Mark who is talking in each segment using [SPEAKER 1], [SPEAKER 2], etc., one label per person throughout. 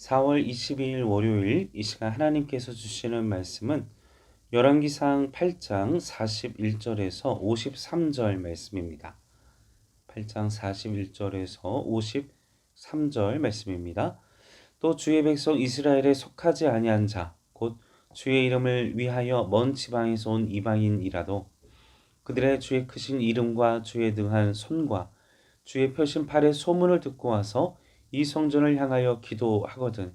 [SPEAKER 1] 4월 22일 월요일 이 시간 하나님께서 주시는 말씀은 열왕기상 8장 41절에서 53절 말씀입니다. 8장 41절에서 53절 말씀입니다. 또 주의 백성 이스라엘에 속하지 아니한 자 곧 주의 이름을 위하여 먼 지방에서 온 이방인이라도 그들의 주의 크신 이름과 주의 능한 손과 주의 펴신 팔의 소문을 듣고 와서 이 성전을 향하여 기도하거든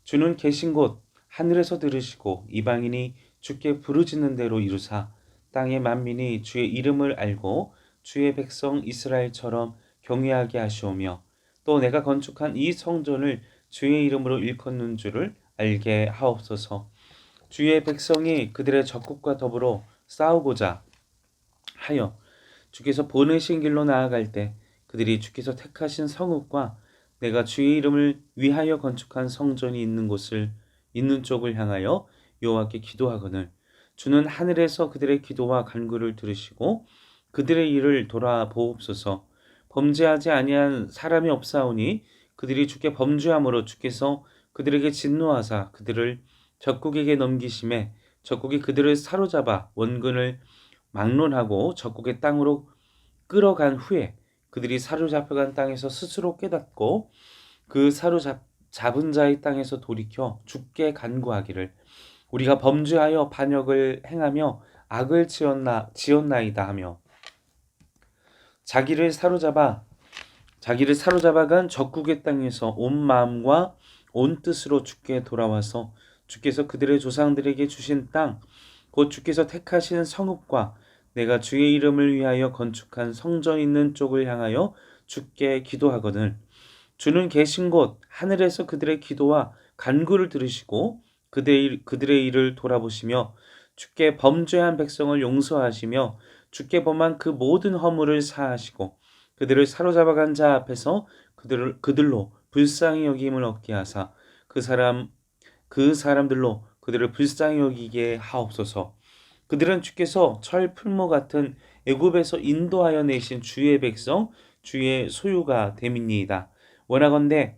[SPEAKER 1] 주는 계신 곳 하늘에서 들으시고 이방인이 주께 부르짖는 대로 이루사 땅의 만민이 주의 이름을 알고 주의 백성 이스라엘처럼 경외하게 하시오며 또 내가 건축한 이 성전을 주의 이름으로 일컫는 줄을 알게 하옵소서. 주의 백성이 그들의 적국과 더불어 싸우고자 하여 주께서 보내신 길로 나아갈 때 그들이 주께서 택하신 성읍과 내가 주의 이름을 위하여 건축한 성전이 있는 쪽을 향하여 여호와께 기도하거늘 주는 하늘에서 그들의 기도와 간구를 들으시고 그들의 일을 돌아보옵소서. 범죄하지 아니한 사람이 없사오니 그들이 주께 범죄함으로 주께서 그들에게 진노하사 그들을 적국에게 넘기심에 적국이 그들을 사로잡아 원근을 막론하고 적국의 땅으로 끌어간 후에 그들이 사로잡혀간 땅에서 스스로 깨닫고 그 사로잡은 자의 땅에서 돌이켜 주께 간구하기를 우리가 범죄하여 반역을 행하며 악을 지었나이다 하며 자기를 사로잡아간 적국의 땅에서 온 마음과 온 뜻으로 주께 돌아와서 주께서 그들의 조상들에게 주신 땅 곧 주께서 택하신 성읍과 내가 주의 이름을 위하여 건축한 성전 있는 쪽을 향하여 주께 기도하거늘 주는 계신 곳 하늘에서 그들의 기도와 간구를 들으시고 그들의 일을 돌아보시며 주께 범죄한 백성을 용서하시며 주께 범한 그 모든 허물을 사하시고 그들을 사로잡아간 자 앞에서 그들로 불쌍히 여김을 얻게 하사 그 사람들로 그들을 불쌍히 여기게 하옵소서. 그들은 주께서 철 풀무 같은 애굽에서 인도하여 내신 주의 백성 주의 소유가 됨이니이다. 원하건대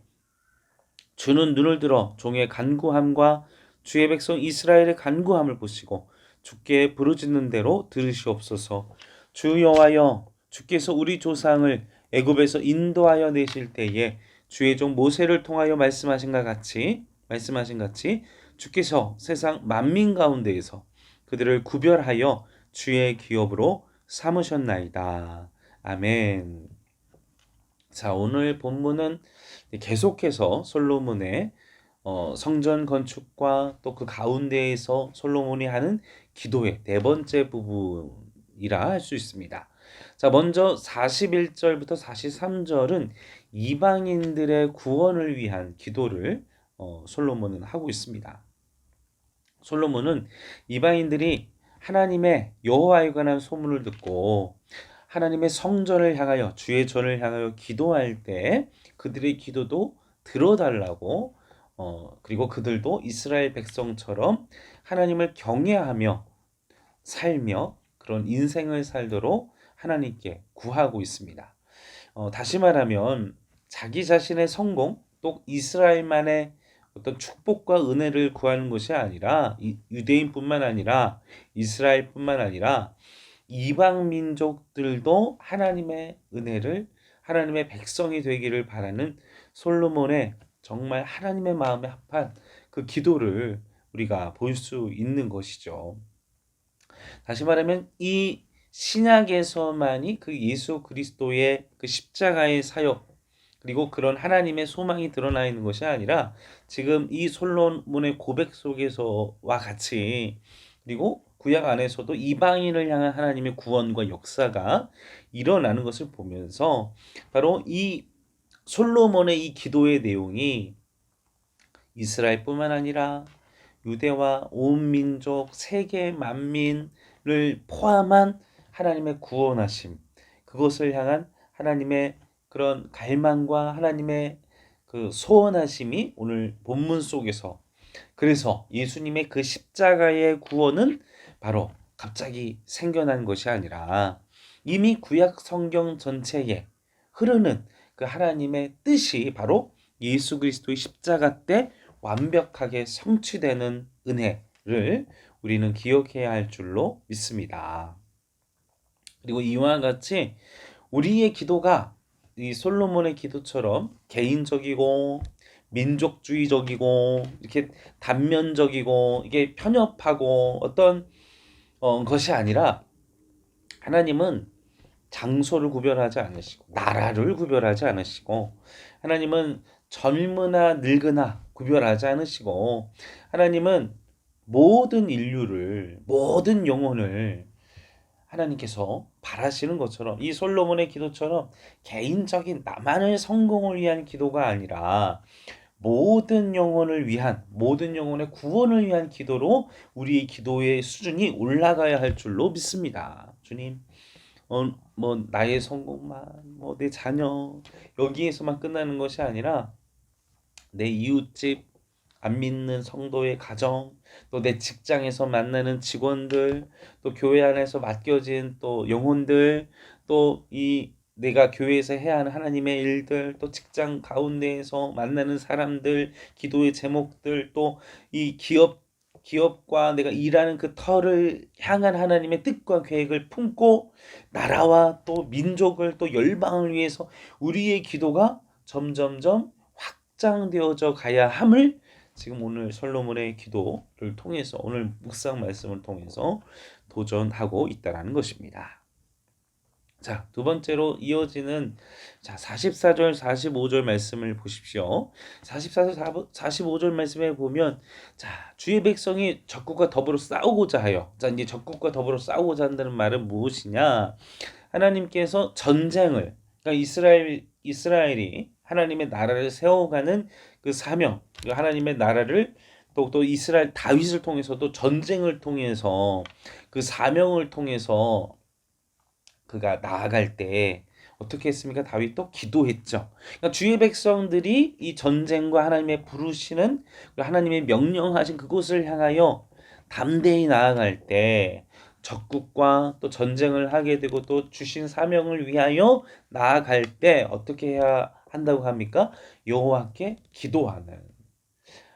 [SPEAKER 1] 주는 눈을 들어 종의 간구함과 주의 백성 이스라엘의 간구함을 보시고 주께 부르짖는 대로 들으시옵소서. 주 여호와여 주께서 우리 조상을 애굽에서 인도하여 내실 때에 주의 종 모세를 통하여 말씀하신 같이 주께서 세상 만민 가운데에서 그들을 구별하여 주의 기업으로 삼으셨나이다. 아멘. 자, 오늘 본문은 계속해서 솔로몬의 성전 건축과 또 그 가운데에서 솔로몬이 하는 기도의 네 번째 부분이라 할 수 있습니다. 자, 먼저 41절부터 43절은 이방인들의 구원을 위한 기도를 솔로몬은 하고 있습니다. 솔로몬은 이방인들이 하나님의 여호와에 관한 소문을 듣고 하나님의 성전을 향하여 주의 전을 향하여 기도할 때 그들의 기도도 들어달라고 그리고 그들도 이스라엘 백성처럼 하나님을 경외하며 살며 그런 인생을 살도록 하나님께 구하고 있습니다. 다시 말하면 자기 자신의 성공 또 이스라엘만의 어떤 축복과 은혜를 구하는 것이 아니라 유대인뿐만 아니라 이스라엘뿐만 아니라 이방 민족들도 하나님의 은혜를 하나님의 백성이 되기를 바라는 솔로몬의 정말 하나님의 마음에 합한 그 기도를 우리가 볼 수 있는 것이죠. 다시 말하면 이 신약에서만이 그 예수 그리스도의 그 십자가의 사역 그리고 그런 하나님의 소망이 드러나 있는 것이 아니라 지금 이 솔로몬의 고백 속에서와 같이 그리고 구약 안에서도 이방인을 향한 하나님의 구원과 역사가 일어나는 것을 보면서 바로 이 솔로몬의 이 기도의 내용이 이스라엘뿐만 아니라 유대와 온 민족 세계 만민을 포함한 하나님의 구원하심 그것을 향한 하나님의 그런 갈망과 하나님의 그 소원하심이 오늘 본문 속에서 그래서 예수님의 그 십자가의 구원은 바로 갑자기 생겨난 것이 아니라 이미 구약 성경 전체에 흐르는 그 하나님의 뜻이 바로 예수 그리스도의 십자가 때 완벽하게 성취되는 은혜를 우리는 기억해야 할 줄로 믿습니다. 그리고 이와 같이 우리의 기도가 이 솔로몬의 기도처럼 개인적이고 민족주의적이고 이렇게 단면적이고 이게 편협하고 어떤 것이 아니라, 하나님은 장소를 구별하지 않으시고 나라를 구별하지 않으시고, 하나님은 젊으나 늙으나 구별하지 않으시고, 하나님은 모든 인류를, 모든 영혼을 하나님께서 바라시는 것처럼, 이 솔로몬의 기도처럼 개인적인 나만의 성공을 위한 기도가 아니라 모든 영혼을 위한, 모든 영혼의 구원을 위한 기도로 우리의 기도의 수준이 올라가야 할 줄로 믿습니다. 주님, 뭐 나의 성공만, 뭐 내 자녀, 여기에서만 끝나는 것이 아니라 내 이웃집, 안 믿는 성도의 가정, 또 내 직장에서 만나는 직원들, 또 교회 안에서 맡겨진 또 영혼들, 또 이 내가 교회에서 해야 하는 하나님의 일들, 또 직장 가운데에서 만나는 사람들, 기도의 제목들, 또 이 기업과 내가 일하는 그 터를 향한 하나님의 뜻과 계획을 품고 나라와 또 민족을 또 열방을 위해서 우리의 기도가 점점점 확장되어져 가야 함을 지금 오늘 솔로몬의 기도를 통해서, 오늘 묵상 말씀을 통해서 도전하고 있다라는 것입니다. 자, 두 번째로 이어지는 44절 45절 말씀을 보십시오. 44절 45절 말씀에 보면, 자, 주의 백성이 적국과 더불어 싸우고자 하여. 자, 이제 적국과 더불어 싸우고자 한다는 말은 무엇이냐? 하나님께서 전쟁을, 그러니까 이스라엘이 하나님의 나라를 세워가는 그 사명, 하나님의 나라를 또 이스라엘 다윗을 통해서도 전쟁을 통해서 그 사명을 통해서 그가 나아갈 때 어떻게 했습니까? 다윗도 기도했죠. 그러니까 주의 백성들이 이 전쟁과 하나님의 부르시는, 하나님의 명령하신 그곳을 향하여 담대히 나아갈 때, 적국과 또 전쟁을 하게 되고 또 주신 사명을 위하여 나아갈 때 어떻게 해야 한다고 합니까? 여호와께 기도하는.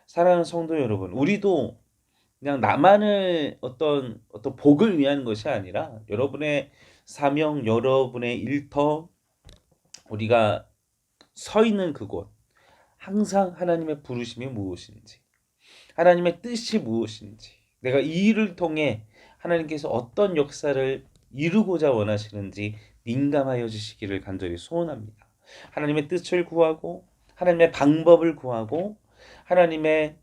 [SPEAKER 1] 사랑하는 성도 여러분, 우리도 그냥 나만의 어떤 복을 위한 것이 아니라 여러분의 사명, 여러분의 일터, 우리가 서 있는 그곳, 항상 하나님의 부르심이 무엇인지, 하나님의 뜻이 무엇인지, 내가 이 일을 통해 하나님께서 어떤 역사를 이루고자 원하시는지 민감하여 주시기를 간절히 소원합니다. 하나님의 뜻을 구하고 하나님의 방법을 구하고, 하나님의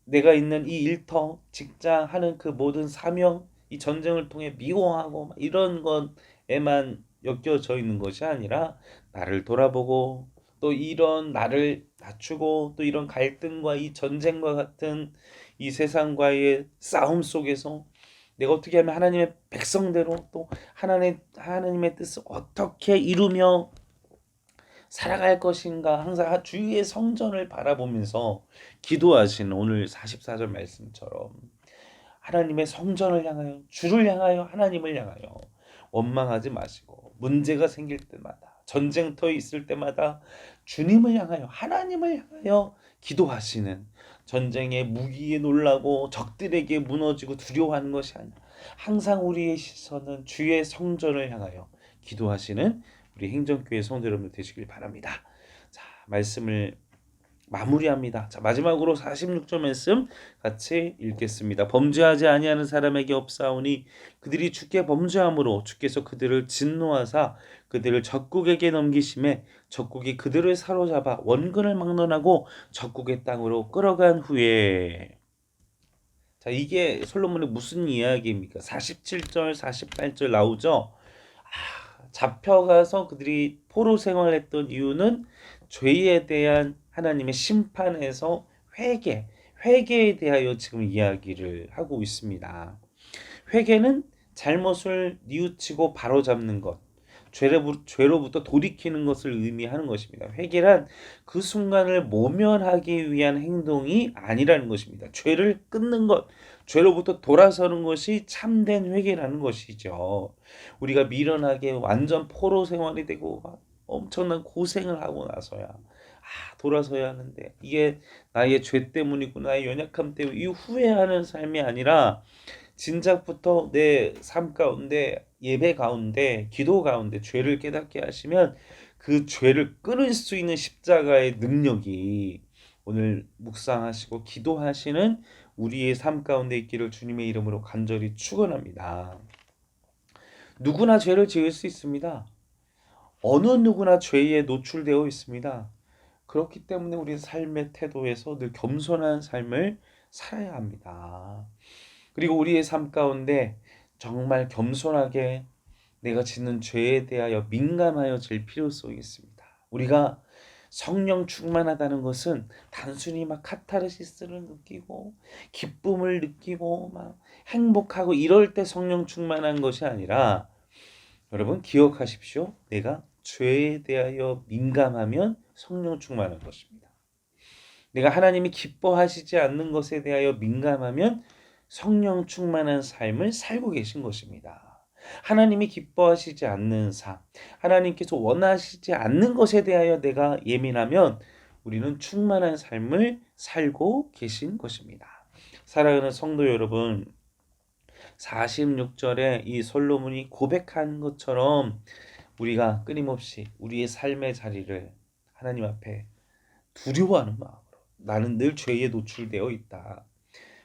[SPEAKER 1] 내가 있는 이 일터, 직장 하는 그 모든 사명, 이 전쟁을 통해 미워하고 이런 것에만 엮여져 있는 것이 아니라, 나를 돌아보고 또 이런 나를 낮추고 또 이런 갈등과 이 전쟁과 같은 이 세상과의 싸움 속에서 내가 어떻게 하면 하나님의 백성대로 또 하나님의 뜻을 어떻게 이루며 살아갈 것인가, 항상 주위의 성전을 바라보면서 기도하시는 오늘 44절 말씀처럼 하나님의 성전을 향하여, 주를 향하여, 하나님을 향하여 원망하지 마시고, 문제가 생길 때마다, 전쟁터에 있을 때마다 주님을 향하여, 하나님을 향하여 기도하시는, 전쟁의 무기에 놀라고 적들에게 무너지고 두려워하는 것이 아니라 항상 우리의 시선은 주의 성전을 향하여 기도하시는 우리 행정교회 성도 여러분 되시길 바랍니다. 자, 말씀을 마무리합니다. 자, 마지막으로 46절 말씀 같이 읽겠습니다. 범죄하지 아니하는 사람에게 없사오니 그들이 주께 범죄함으로 주께서 그들을 진노하사 그들을 적국에게 넘기심에 적국이 그들을 사로잡아 원근을 막론하고 적국의 땅으로 끌어간 후에. 자, 이게 솔로몬의 무슨 이야기입니까? 47절 48절 나오죠. 잡혀가서 그들이 포로 생활했던 이유는 죄에 대한 하나님의 심판에서 회개에 대하여 지금 이야기를 하고 있습니다. 회개는 잘못을 뉘우치고 바로잡는 것, 죄로부터 돌이키는 것을 의미하는 것입니다. 회개란 그 순간을 모면하기 위한 행동이 아니라는 것입니다. 죄를 끊는 것, 죄로부터 돌아서는 것이 참된 회개라는 것이죠. 우리가 미련하게 완전 포로 생활이 되고 엄청난 고생을 하고 나서야 돌아서야 하는데 이게 나의 죄 때문이고 나의 연약함 때문에 이 후회하는 삶이 아니라 진작부터 내 삶 가운데 예배 가운데 기도 가운데 죄를 깨닫게 하시면 그 죄를 끊을 수 있는 십자가의 능력이 오늘 묵상하시고 기도하시는 우리의 삶 가운데 있기를 주님의 이름으로 간절히 축원합니다. 누구나 죄를 지을 수 있습니다. 어느 누구나 죄에 노출되어 있습니다. 그렇기 때문에 우리 삶의 태도에서 늘 겸손한 삶을 살아야 합니다. 그리고 우리의 삶 가운데 정말 겸손하게 내가 짓는 죄에 대하여 민감하여질 필요성이 있습니다. 우리가 성령 충만하다는 것은 단순히 막 카타르시스를 느끼고 기쁨을 느끼고 막 행복하고 이럴 때 성령 충만한 것이 아니라 여러분 기억하십시오. 내가 죄에 대하여 민감하면 성령 충만한 것입니다. 내가 하나님이 기뻐하시지 않는 것에 대하여 민감하면 성령 충만한 삶을 살고 계신 것입니다. 하나님이 기뻐하시지 않는 삶, 하나님께서 원하시지 않는 것에 대하여 내가 예민하면 우리는 충만한 삶을 살고 계신 것입니다. 사랑하는 성도 여러분, 46절에 이 솔로몬이 고백한 것처럼 우리가 끊임없이 우리의 삶의 자리를 하나님 앞에 두려워하는 마음으로 나는 늘 죄에 노출되어 있다.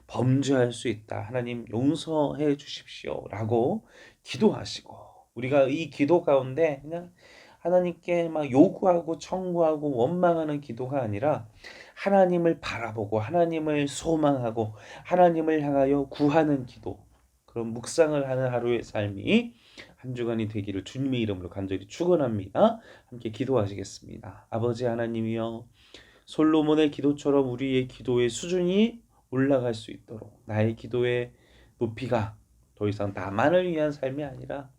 [SPEAKER 1] 범죄할 수 있다. 하나님 용서해 주십시오. 라고 기도하시고 우리가 이 기도 가운데 그냥 하나님께 막 요구하고 청구하고 원망하는 기도가 아니라 하나님을 바라보고 하나님을 소망하고 하나님을 향하여 구하는 기도, 그런 묵상을 하는 하루의 삶이 한 주간이 되기를 주님의 이름으로 간절히 축원합니다. 함께 기도하시겠습니다. 아버지 하나님이여, 솔로몬의 기도처럼 우리의 기도의 수준이 올라갈 수 있도록 나의 기도의 높이가 더 이상 나만을 위한 삶이 아니라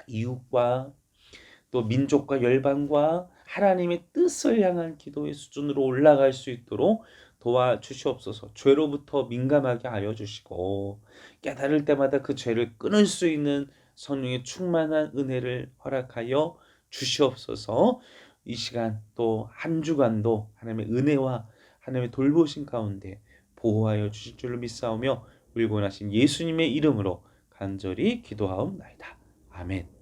[SPEAKER 1] 이웃과 또 민족과 열방과 하나님의 뜻을 향한 기도의 수준으로 올라갈 수 있도록 도와주시옵소서. 죄로부터 민감하게 하여 주시고 깨달을 때마다 그 죄를 끊을 수 있는 성령의 충만한 은혜를 허락하여 주시옵소서. 이 시간 또 한 주간도 하나님의 은혜와 하나님의 돌보신 가운데 보호하여 주실 줄로 믿사오며 울고 나신 예수님의 이름으로 간절히 기도하옵나이다. 아멘.